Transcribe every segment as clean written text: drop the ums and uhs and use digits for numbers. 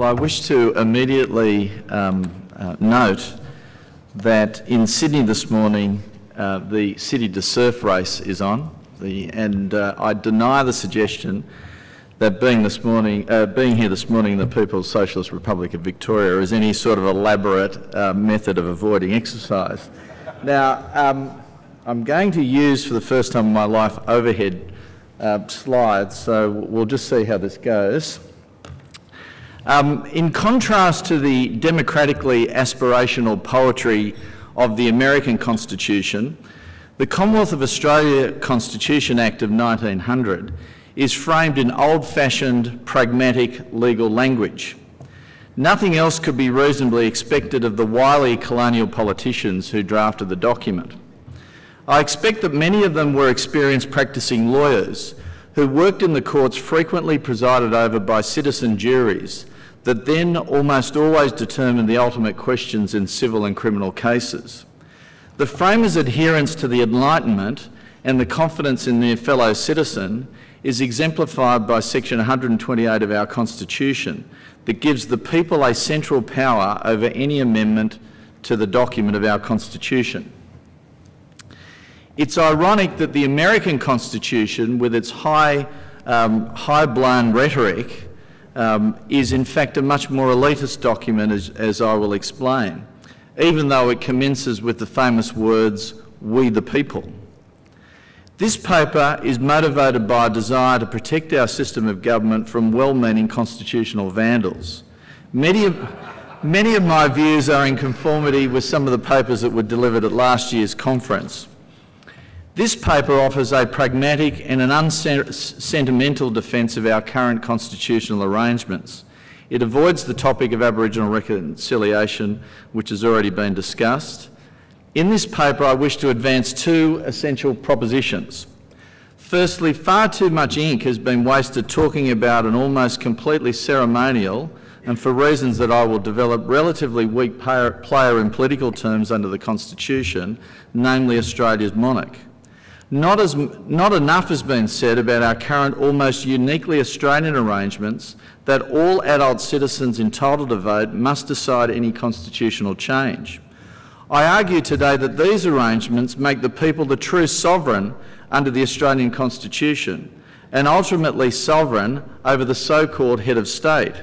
Well, I wish to immediately note that in Sydney this morning the City to Surf race is on, and I deny the suggestion that being here this morning in the People's Socialist Republic of Victoria is any sort of elaborate method of avoiding exercise. Now, I'm going to use for the first time in my life overhead slides, so we'll just see how this goes. In contrast to the democratically aspirational poetry of the American Constitution, the Commonwealth of Australia Constitution Act of 1900 is framed in old-fashioned, pragmatic legal language. Nothing else could be reasonably expected of the wily colonial politicians who drafted the document. I expect that many of them were experienced practising lawyers who worked in the courts frequently presided over by citizen juries that then almost always determined the ultimate questions in civil and criminal cases. The framers' adherence to the Enlightenment and the confidence in their fellow citizen is exemplified by Section 128 of our Constitution that gives the people a central power over any amendment to the document of our Constitution. It's ironic that the American Constitution, with its high-blown rhetoric, is in fact a much more elitist document, as I will explain, even though it commences with the famous words, "We the people." This paper is motivated by a desire to protect our system of government from well-meaning constitutional vandals. Many of my views are in conformity with some of the papers that were delivered at last year's conference. This paper offers a pragmatic and an unsentimental defence of our current constitutional arrangements. It avoids the topic of Aboriginal reconciliation, which has already been discussed. In this paper, I wish to advance two essential propositions. Firstly, far too much ink has been wasted talking about an almost completely ceremonial, and for reasons that I will develop, relatively weak player in political terms under the Constitution, namely Australia's monarch. Not enough has been said about our current almost uniquely Australian arrangements that all adult citizens entitled to vote must decide any constitutional change. I argue today that these arrangements make the people the true sovereign under the Australian Constitution and ultimately sovereign over the so-called head of state.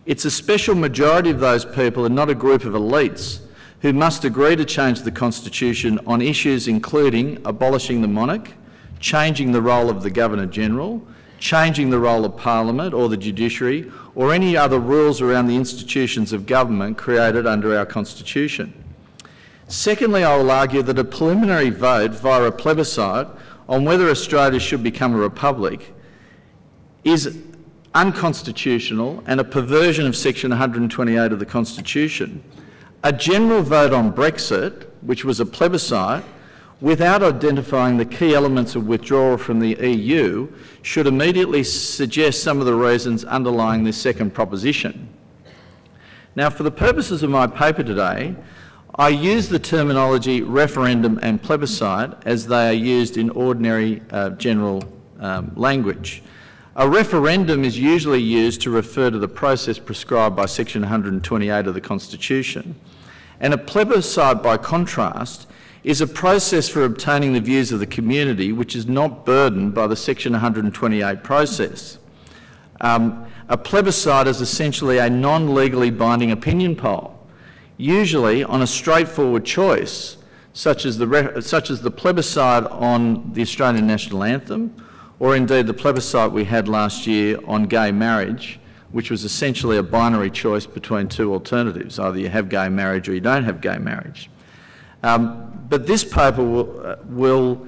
It's a special majority of those people and not a group of elites who must agree to change the Constitution on issues including abolishing the monarch, changing the role of the Governor-General, changing the role of Parliament or the judiciary, or any other rules around the institutions of government created under our Constitution. Secondly, I will argue that a preliminary vote via a plebiscite on whether Australia should become a republic is unconstitutional and a perversion of Section 128 of the Constitution. A general vote on Brexit, which was a plebiscite, without identifying the key elements of withdrawal from the EU, should immediately suggest some of the reasons underlying this second proposition. Now, for the purposes of my paper today, I use the terminology referendum and plebiscite as they are used in ordinary general language. A referendum is usually used to refer to the process prescribed by Section 128 of the Constitution, and a plebiscite, by contrast, is a process for obtaining the views of the community which is not burdened by the Section 128 process. A plebiscite is essentially a non-legally binding opinion poll, usually on a straightforward choice, such as the plebiscite on the Australian National Anthem, or indeed the plebiscite we had last year on gay marriage, which was essentially a binary choice between two alternatives. Either you have gay marriage or you don't have gay marriage. But this paper will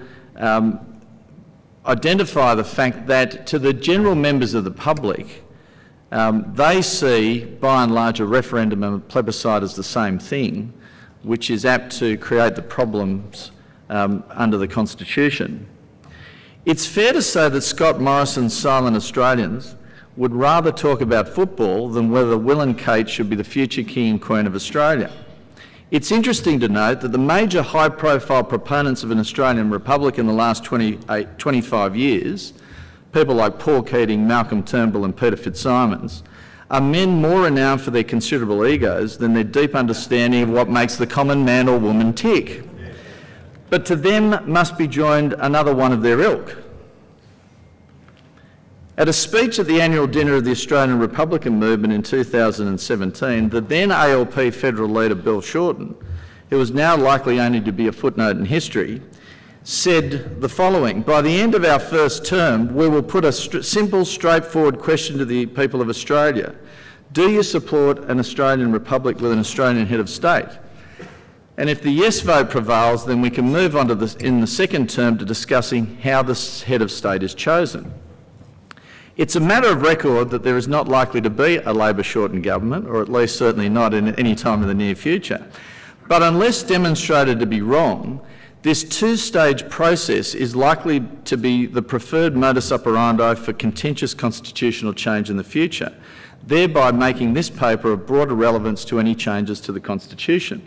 identify the fact that to the general members of the public, they see, by and large, a referendum and a plebiscite as the same thing, which is apt to create the problems under the Constitution. It's fair to say that Scott Morrison's Silent Australians would rather talk about football than whether Will and Kate should be the future King and Queen of Australia. It's interesting to note that the major high-profile proponents of an Australian Republic in the last 25 years, people like Paul Keating, Malcolm Turnbull and Peter Fitzsimons, are men more renowned for their considerable egos than their deep understanding of what makes the common man or woman tick. But to them must be joined another one of their ilk. At a speech at the annual dinner of the Australian Republican Movement in 2017, the then ALP federal leader Bill Shorten, who was now likely only to be a footnote in history, said the following: "By the end of our first term, we will put a simple, straightforward question to the people of Australia. Do you support an Australian republic with an Australian head of state? And if the yes vote prevails, then we can move on to in the second term to discussing how this head of state is chosen." It's a matter of record that there is not likely to be a Labor-Shorten government, or at least certainly not in any time in the near future. But unless demonstrated to be wrong, this two-stage process is likely to be the preferred modus operandi for contentious constitutional change in the future, thereby making this paper of broader relevance to any changes to the Constitution.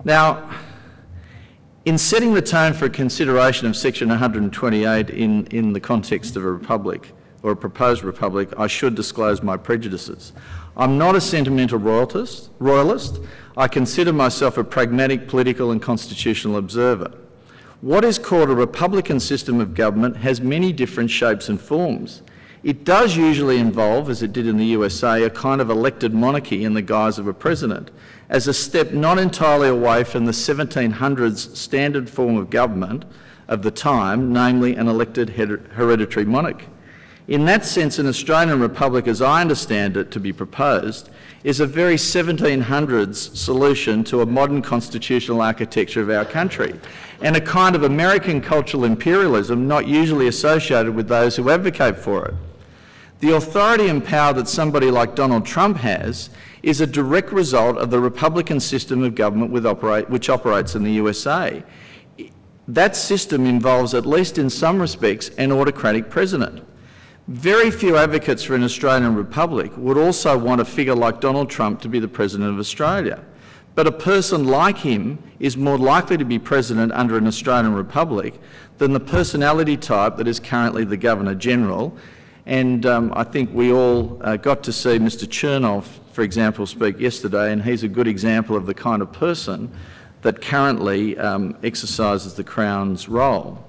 Now, in setting the tone for a consideration of Section 128 in the context of a republic, or a proposed republic, I should disclose my prejudices. I'm not a sentimental royalist. I consider myself a pragmatic political and constitutional observer. What is called a republican system of government has many different shapes and forms. It does usually involve, as it did in the USA, a kind of elected monarchy in the guise of a president, as a step not entirely away from the 1700s standard form of government of the time, namely an elected hereditary monarch. In that sense, an Australian republic, as I understand it to be proposed, is a very 1700s solution to a modern constitutional architecture of our country, and a kind of American cultural imperialism not usually associated with those who advocate for it. The authority and power that somebody like Donald Trump has is a direct result of the republican system of government which operates in the USA. That system involves, at least in some respects, an autocratic president. Very few advocates for an Australian republic would also want a figure like Donald Trump to be the President of Australia. But a person like him is more likely to be President under an Australian republic than the personality type that is currently the Governor-General. And I think we all got to see Mr Chernoff, for example, speak yesterday, and he's a good example of the kind of person that currently exercises the Crown's role.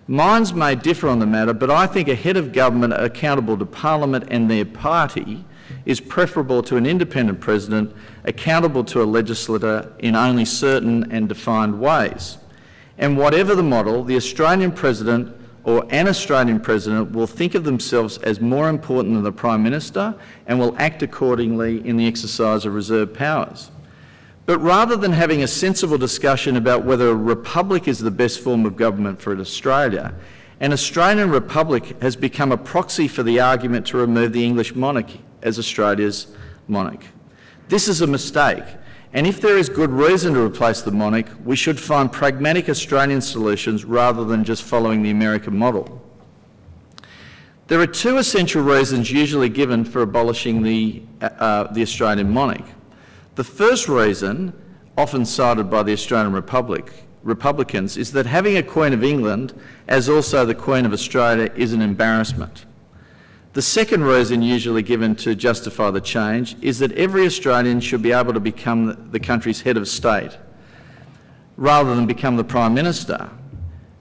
Minds may differ on the matter, but I think a head of government accountable to Parliament and their party is preferable to an independent president accountable to a legislator in only certain and defined ways. And whatever the model, the Australian president or an Australian president will think of themselves as more important than the Prime Minister and will act accordingly in the exercise of reserved powers. But rather than having a sensible discussion about whether a republic is the best form of government for Australia, an Australian republic has become a proxy for the argument to remove the English monarchy as Australia's monarch. This is a mistake, and if there is good reason to replace the monarch, we should find pragmatic Australian solutions rather than just following the American model. There are two essential reasons usually given for abolishing the Australian monarch. The first reason, often cited by the Australian Republicans, is that having a Queen of England, as also the Queen of Australia, is an embarrassment. The second reason usually given to justify the change is that every Australian should be able to become the country's head of state, rather than become the Prime Minister,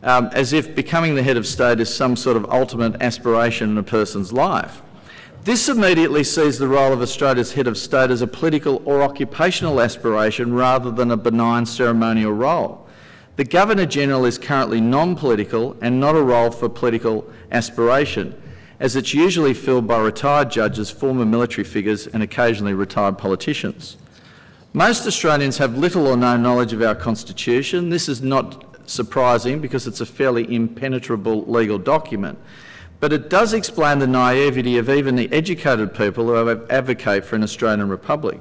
as if becoming the head of state is some sort of ultimate aspiration in a person's life. This immediately sees the role of Australia's head of state as a political or occupational aspiration rather than a benign ceremonial role. The Governor-General is currently non-political and not a role for political aspiration, as it's usually filled by retired judges, former military figures and occasionally retired politicians. Most Australians have little or no knowledge of our Constitution. This is not surprising because it's a fairly impenetrable legal document. But it does explain the naivety of even the educated people who advocate for an Australian republic.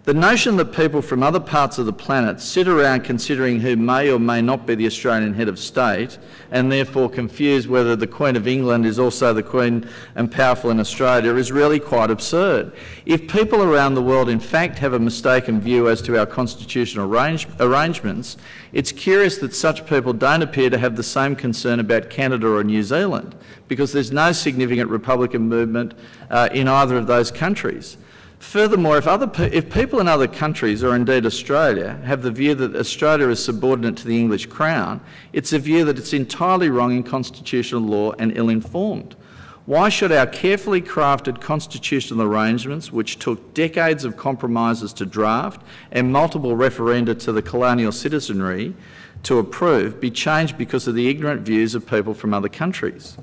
The notion that people from other parts of the planet sit around considering who may or may not be the Australian head of state and therefore confuse whether the Queen of England is also the Queen and powerful in Australia is really quite absurd. If people around the world in fact have a mistaken view as to our constitutional arrangements, it's curious that such people don't appear to have the same concern about Canada or New Zealand, because there's no significant Republican movement in either of those countries. Furthermore, if people in other countries, or indeed Australia, have the view that Australia is subordinate to the English Crown, it's a view that it's entirely wrong in constitutional law and ill-informed. Why should our carefully crafted constitutional arrangements, which took decades of compromises to draft and multiple referenda to the colonial citizenry to approve, be changed because of the ignorant views of people from other countries?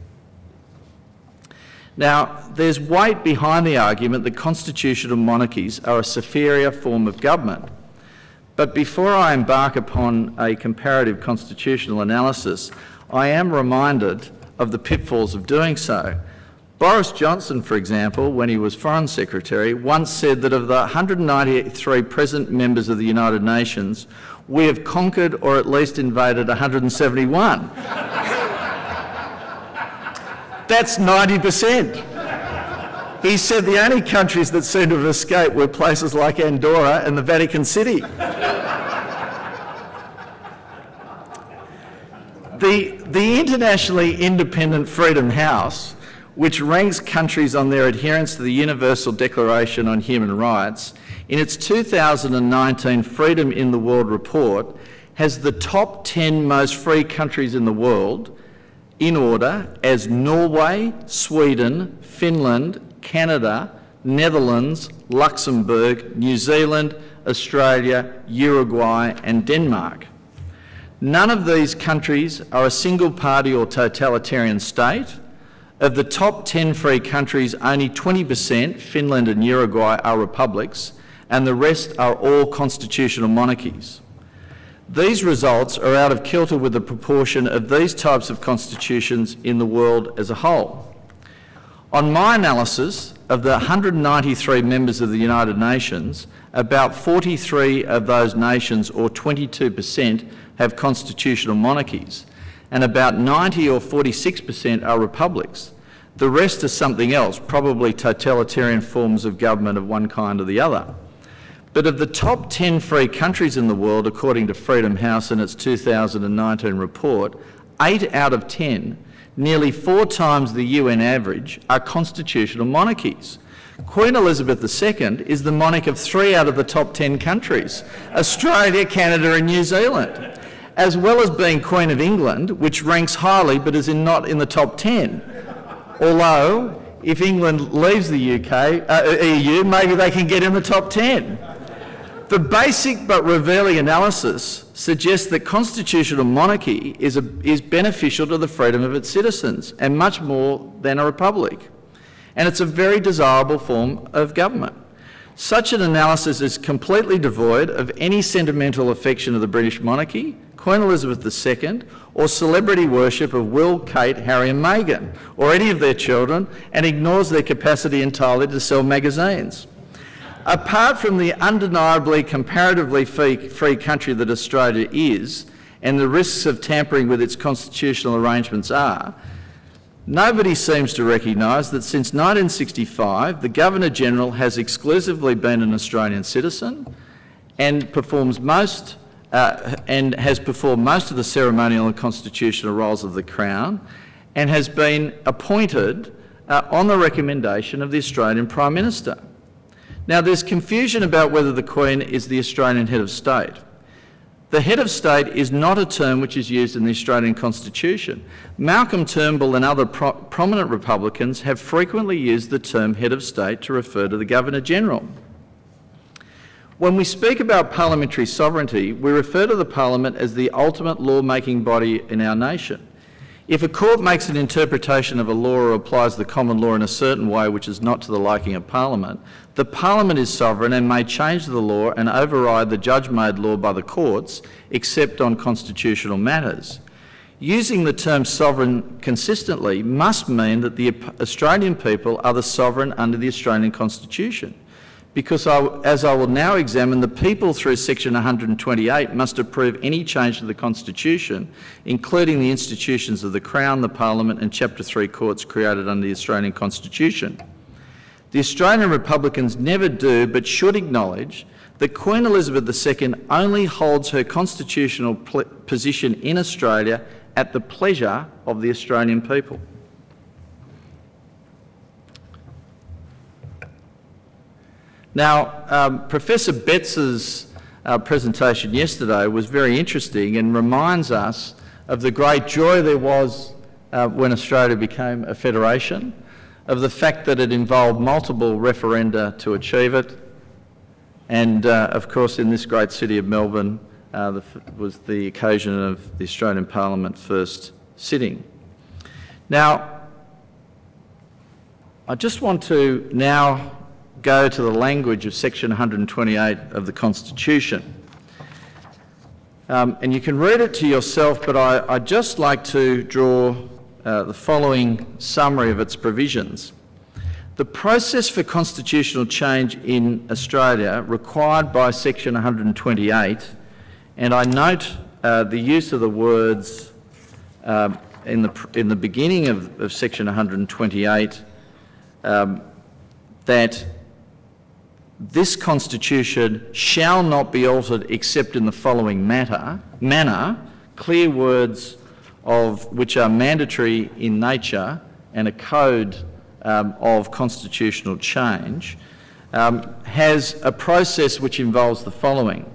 Now, there's weight behind the argument that constitutional monarchies are a superior form of government. But before I embark upon a comparative constitutional analysis, I am reminded of the pitfalls of doing so. Boris Johnson, for example, when he was Foreign Secretary, once said that of the 193 present members of the United Nations, we have conquered or at least invaded 171. That's 90%. He said the only countries that seem to have escaped were places like Andorra and the Vatican City. The internationally independent Freedom House, which ranks countries on their adherence to the Universal Declaration on Human Rights, in its 2019 Freedom in the World report, has the top 10 most free countries in the world in order as Norway, Sweden, Finland, Canada, Netherlands, Luxembourg, New Zealand, Australia, Uruguay and Denmark. None of these countries are a single party or totalitarian state. Of the top 10 free countries, only 20%, Finland and Uruguay, are republics, and the rest are all constitutional monarchies. These results are out of kilter with the proportion of these types of constitutions in the world as a whole. On my analysis of the 193 members of the United Nations, about 43 of those nations, or 22%, have constitutional monarchies, and about 90 or 46% are republics. The rest is something else, probably totalitarian forms of government of one kind or the other. But of the top 10 free countries in the world, according to Freedom House in its 2019 report, 8 out of 10, nearly 4 times the UN average, are constitutional monarchies. Queen Elizabeth II is the monarch of 3 out of the top 10 countries, Australia, Canada and New Zealand, as well as being Queen of England, which ranks highly but is not in the top 10. Although, if England leaves the EU, maybe they can get in the top 10. The basic but revealing analysis suggests that constitutional monarchy is beneficial to the freedom of its citizens, and much more than a republic. And it's a very desirable form of government. Such an analysis is completely devoid of any sentimental affection of the British monarchy, Queen Elizabeth II, or celebrity worship of Will, Kate, Harry and Meghan, or any of their children, and ignores their capacity entirely to sell magazines. Apart from the undeniably comparatively free country that Australia is, and the risks of tampering with its constitutional arrangements are, nobody seems to recognise that since 1965, the Governor-General has exclusively been an Australian citizen and has performed most of the ceremonial and constitutional roles of the Crown, and has been appointed on the recommendation of the Australian Prime Minister. Now, there's confusion about whether the Queen is the Australian head of state. The head of state is not a term which is used in the Australian Constitution. Malcolm Turnbull and other prominent Republicans have frequently used the term head of state to refer to the Governor-General. When we speak about parliamentary sovereignty, we refer to the Parliament as the ultimate law-making body in our nation. If a court makes an interpretation of a law or applies the common law in a certain way which is not to the liking of Parliament, the Parliament is sovereign and may change the law and override the judge-made law by the courts, except on constitutional matters. Using the term sovereign consistently must mean that the Australian people are the sovereign under the Australian Constitution. because as I will now examine, the people through section 128 must approve any change to the Constitution, including the institutions of the Crown, the Parliament and Chapter 3 courts created under the Australian Constitution. The Australian Republicans never do but should acknowledge that Queen Elizabeth II only holds her constitutional position in Australia at the pleasure of the Australian people. Now, Professor Betts's presentation yesterday was very interesting and reminds us of the great joy there was when Australia became a federation, of the fact that it involved multiple referenda to achieve it, and of course in this great city of Melbourne was the occasion of the Australian Parliament first sitting. Now, I just want to now go to the language of section 128 of the Constitution. And you can read it to yourself, but I'd just like to draw the following summary of its provisions. The process for constitutional change in Australia required by section 128, and I note the use of the words in the beginning of section 128 that this Constitution shall not be altered except in the following manner, clear words of which are mandatory in nature, and a code of constitutional change, has a process which involves the following.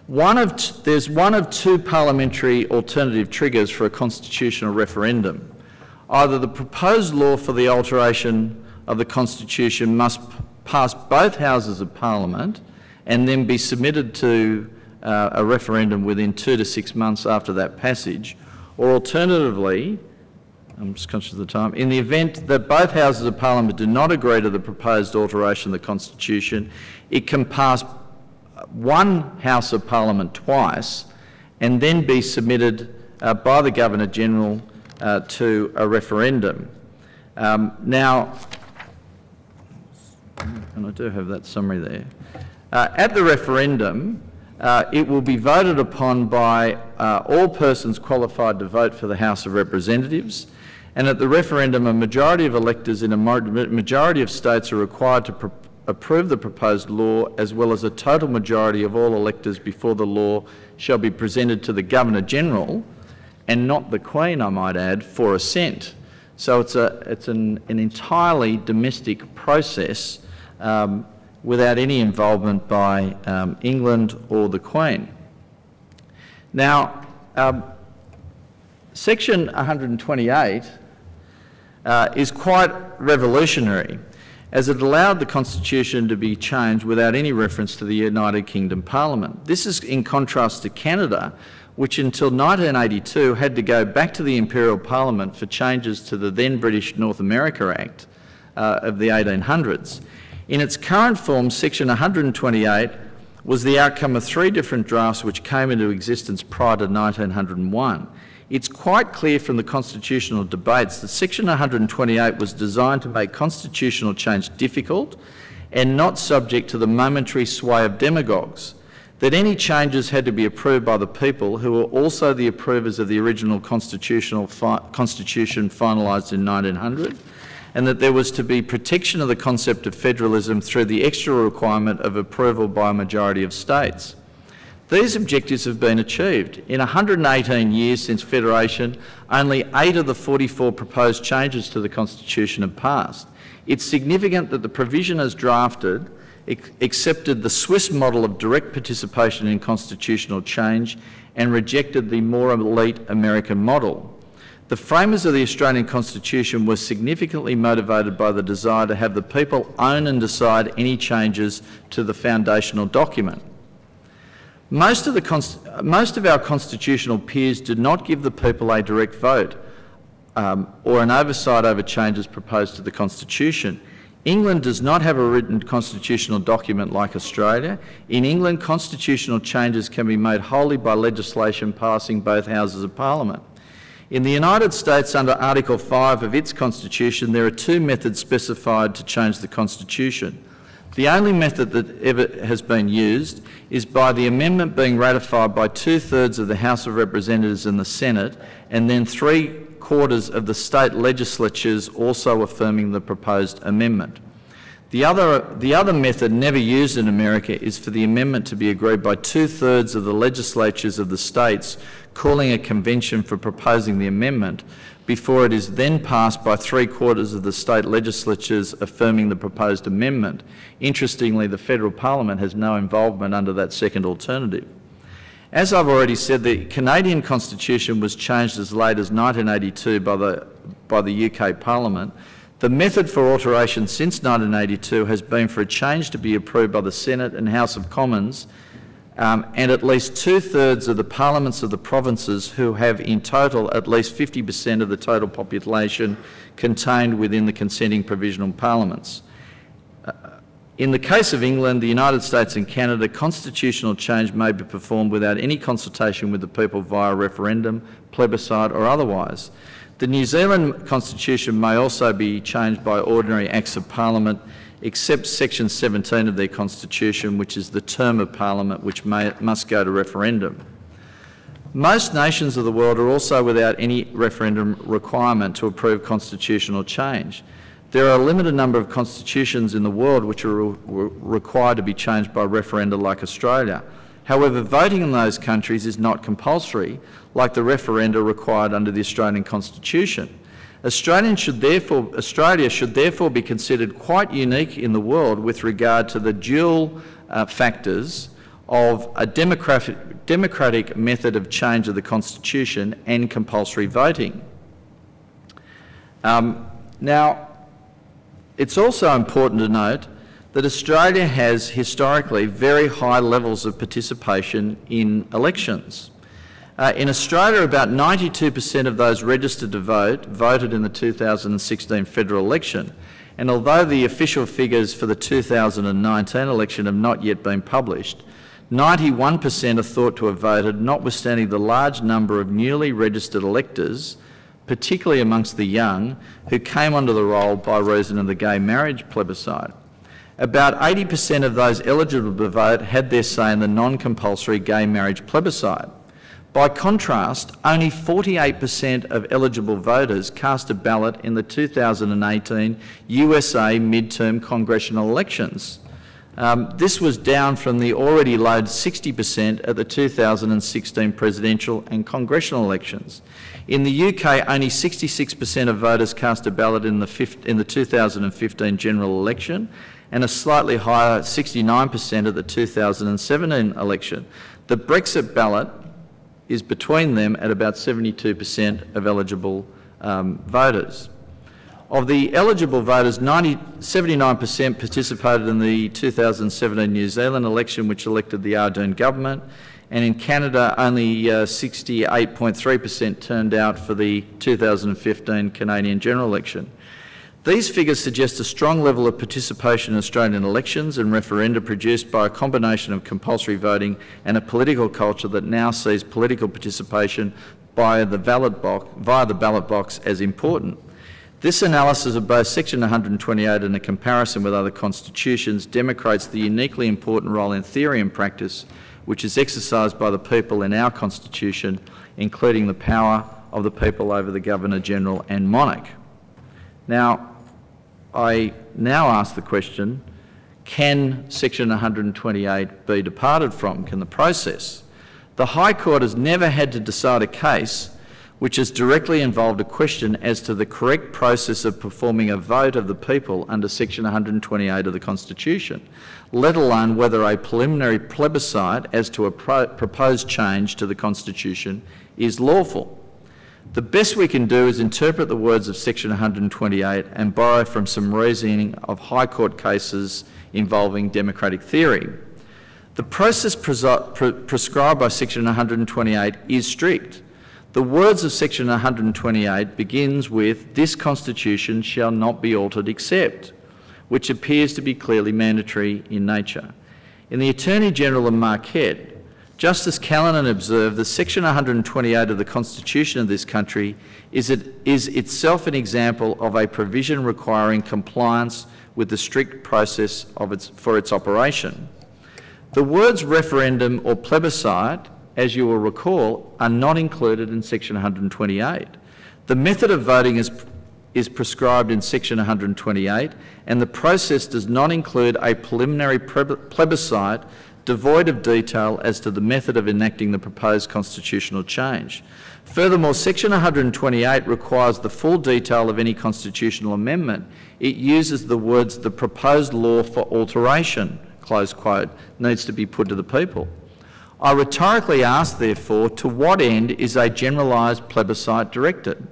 There's one of two parliamentary alternative triggers for a constitutional referendum. Either the proposed law for the alteration of the Constitution must pass both Houses of Parliament and then be submitted to a referendum within 2 to 6 months after that passage, or alternatively, I'm just conscious of the time, in the event that both Houses of Parliament do not agree to the proposed alteration of the Constitution, it can pass one House of Parliament twice and then be submitted by the Governor-General to a referendum. Now, and I do have that summary there. At the referendum, it will be voted upon by all persons qualified to vote for the House of Representatives, and at the referendum a majority of electors in a majority of states are required to approve the proposed law, as well as a total majority of all electors before the law shall be presented to the Governor-General, and not the Queen, I might add, for assent. So it's an entirely domestic process without any involvement by England or the Queen. Now, section 128 is quite revolutionary, as it allowed the Constitution to be changed without any reference to the United Kingdom Parliament. This is in contrast to Canada, which until 1982 had to go back to the Imperial Parliament for changes to the then British North America Act of the 1800s. In its current form, section 128 was the outcome of 3 different drafts which came into existence prior to 1901. It's quite clear from the constitutional debates that section 128 was designed to make constitutional change difficult and not subject to the momentary sway of demagogues, that any changes had to be approved by the people, who were also the approvers of the original constitution finalised in 1900, and that there was to be protection of the concept of federalism through the extra requirement of approval by a majority of states. These objectives have been achieved. In 118 years since Federation, only 8 of the 44 proposed changes to the Constitution have passed. It's significant that the provision as drafted accepted the Swiss model of direct participation in constitutional change and rejected the more elite American model. The framers of the Australian Constitution were significantly motivated by the desire to have the people own and decide any changes to the foundational document. Most of our constitutional peers did not give the people a direct vote or an oversight over changes proposed to the Constitution. England does not have a written constitutional document like Australia. In England, constitutional changes can be made wholly by legislation passing both Houses of Parliament. In the United States, under Article 5 of its Constitution, there are 2 methods specified to change the Constitution. The only method that ever has been used is by the amendment being ratified by 2/3 of the House of Representatives and the Senate, and then 3/4 of the state legislatures also affirming the proposed amendment. The other method never used in America is for the amendment to be agreed by 2/3 of the legislatures of the states calling a convention for proposing the amendment before it is then passed by 3/4 of the state legislatures affirming the proposed amendment. Interestingly, the federal parliament has no involvement under that second alternative. As I've already said, the Canadian Constitution was changed as late as 1982 by the UK Parliament. The method for alteration since 1982 has been for a change to be approved by the Senate and House of Commons, and at least 2/3 of the parliaments of the provinces who have in total at least 50% of the total population contained within the consenting provisional parliaments. In the case of England, the United States and Canada, constitutional change may be performed without any consultation with the people via referendum, plebiscite or otherwise. The New Zealand Constitution may also be changed by ordinary acts of Parliament, except Section 17 of their Constitution, which is the term of Parliament, which must go to referendum. Most nations of the world are also without any referendum requirement to approve constitutional change. There are a limited number of constitutions in the world which are required to be changed by referenda, like Australia. However, voting in those countries is not compulsory, like the referenda required under the Australian Constitution. Australia should therefore be considered quite unique in the world with regard to the dual factors of a democratic method of change of the Constitution and compulsory voting. Now, it's also important to note that Australia has historically very high levels of participation in elections. In Australia, about 92% of those registered to vote voted in the 2016 federal election, and although the official figures for the 2019 election have not yet been published, 91% are thought to have voted, notwithstanding the large number of newly registered electors, particularly amongst the young, who came onto the roll by reason of the gay marriage plebiscite. About 80% of those eligible to vote had their say in the non-compulsory gay marriage plebiscite. By contrast, only 48% of eligible voters cast a ballot in the 2018 USA midterm congressional elections. This was down from the already low 60% at the 2016 presidential and congressional elections. In the UK, only 66% of voters cast a ballot in the 2015 general election, and a slightly higher 69% at the 2017 election. The Brexit ballot is between them at about 72% of eligible voters. Of the eligible voters, 79% participated in the 2017 New Zealand election, which elected the Ardern government, and in Canada only 68.3% turned out for the 2015 Canadian general election. These figures suggest a strong level of participation in Australian elections and referenda produced by a combination of compulsory voting and a political culture that now sees political participation via the ballot box as important. This analysis of both Section 128 and a comparison with other constitutions demonstrates the uniquely important role in theory and practice which is exercised by the people in our Constitution, including the power of the people over the Governor-General and Monarch. Now, I now ask the question, can Section 128 be departed from? Can the process? The High Court has never had to decide a case which has directly involved a question as to the correct process of performing a vote of the people under Section 128 of the Constitution, let alone whether a preliminary plebiscite as to a proposed change to the Constitution is lawful. The best we can do is interpret the words of Section 128 and borrow from some reasoning of High Court cases involving democratic theory. The process prescribed by Section 128 is strict. The words of Section 128 begins with, "This Constitution shall not be altered except," which appears to be clearly mandatory in nature. In the Attorney General of Marquette, Justice Callanan observed that Section 128 of the Constitution of this country is itself an example of a provision requiring compliance with the strict process for its operation. The words referendum or plebiscite, as you will recall, are not included in section 128. The method of voting is prescribed in section 128, and the process does not include a preliminary plebiscite devoid of detail as to the method of enacting the proposed constitutional change. Furthermore, section 128 requires the full detail of any constitutional amendment. It uses the words "the proposed law for alteration," close quote, needs to be put to the people. I rhetorically ask, therefore, to what end is a generalised plebiscite directed?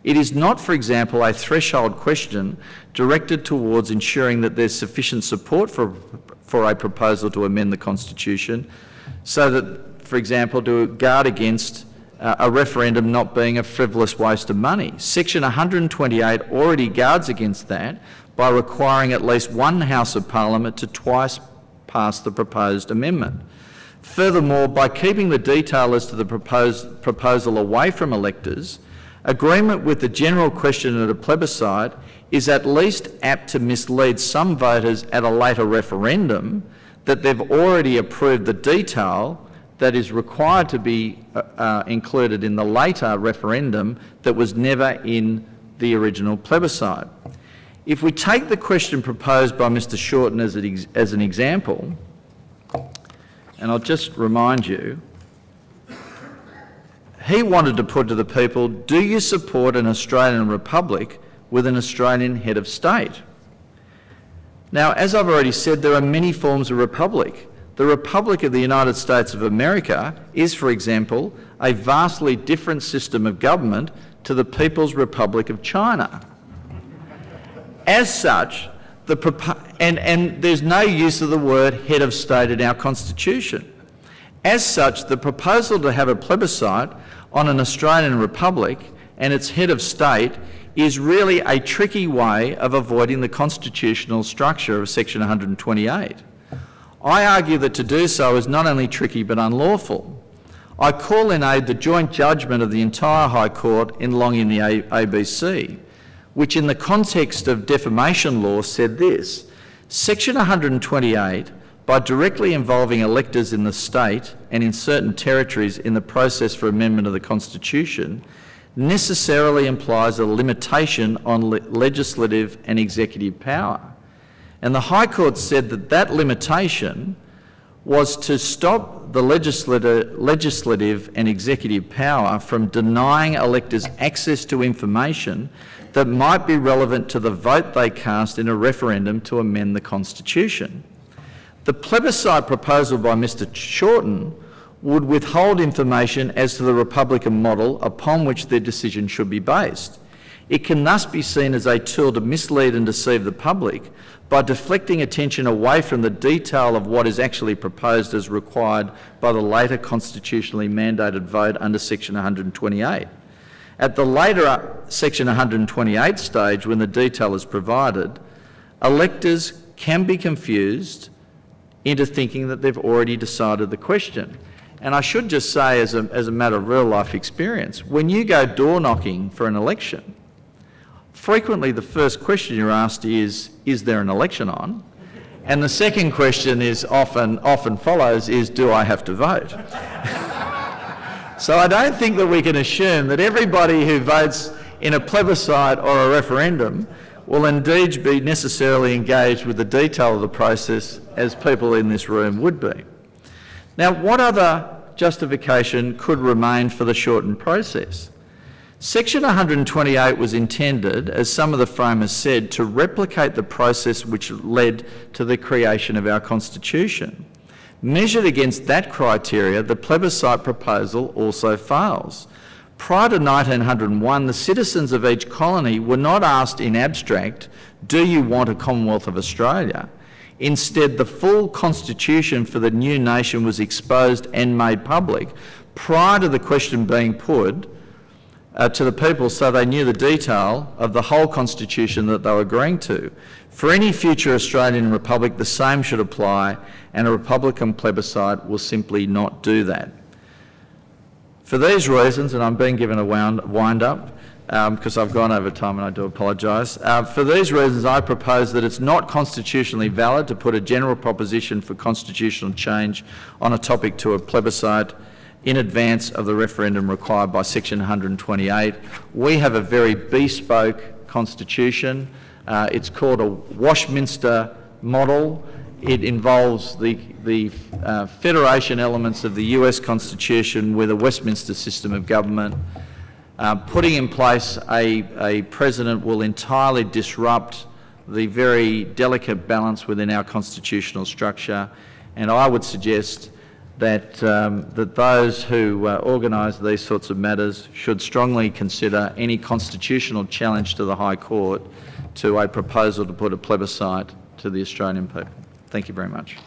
It is not, for example, a threshold question directed towards ensuring that there's sufficient support for a proposal to amend the Constitution, so that, for example, to guard against a referendum not being a frivolous waste of money. Section 128 already guards against that by requiring at least one House of Parliament to twice pass the proposed amendment. Furthermore, by keeping the detail as to the proposal away from electors, agreement with the general question at a plebiscite is at least apt to mislead some voters at a later referendum that they've already approved the detail that is required to be included in the later referendum that was never in the original plebiscite. If we take the question proposed by Mr Shorten as an example, and I'll just remind you, he wanted to put to the people, do you support an Australian republic with an Australian head of state? Now, as I've already said, there are many forms of republic. The Republic of the United States of America is, for example, a vastly different system of government to the People's Republic of China. As such, and there's no use of the word head of state in our Constitution. As such, the proposal to have a plebiscite on an Australian republic and its head of state is really a tricky way of avoiding the constitutional structure of section 128. I argue that to do so is not only tricky but unlawful. I call in aid the joint judgment of the entire High Court in Long in the ABC, which in the context of defamation law said this: Section 128, by directly involving electors in the state and in certain territories in the process for amendment of the Constitution, necessarily implies a limitation on legislative and executive power. And the High Court said that that limitation was to stop the legislative and executive power from denying electors access to information that might be relevant to the vote they cast in a referendum to amend the Constitution. The plebiscite proposal by Mr Shorten would withhold information as to the Republican model upon which their decision should be based. It can thus be seen as a tool to mislead and deceive the public by deflecting attention away from the detail of what is actually proposed as required by the later constitutionally mandated vote under section 128. At the later section 128 stage, when the detail is provided, electors can be confused into thinking that they've already decided the question. And I should just say, as a matter of real life experience, when you go door knocking for an election, frequently the first question you're asked is there an election on? And the second question is often follows is, do I have to vote? So I don't think that we can assume that everybody who votes in a plebiscite or a referendum will indeed be necessarily engaged with the detail of the process as people in this room would be. Now, what other justification could remain for the shortened process? Section 128 was intended, as some of the framers said, to replicate the process which led to the creation of our Constitution. Measured against that criteria, the plebiscite proposal also fails. Prior to 1901, the citizens of each colony were not asked in abstract, do you want a Commonwealth of Australia? Instead, the full constitution for the new nation was exposed and made public prior to the question being put to the people, so they knew the detail of the whole constitution that they were agreeing to. For any future Australian republic, the same should apply, and a republican plebiscite will simply not do that. For these reasons, and I'm being given a wind-up, because I've gone over time and I do apologise. For these reasons, I propose that it's not constitutionally valid to put a general proposition for constitutional change on a topic to a plebiscite in advance of the referendum required by Section 128. We have a very bespoke constitution. It's called a Westminster model. It involves the federation elements of the US Constitution with a Westminster system of government. Putting in place a president will entirely disrupt the very delicate balance within our constitutional structure, and I would suggest that, that those who organise these sorts of matters should strongly consider any constitutional challenge to the High Court to a proposal to put a plebiscite to the Australian people. Thank you very much.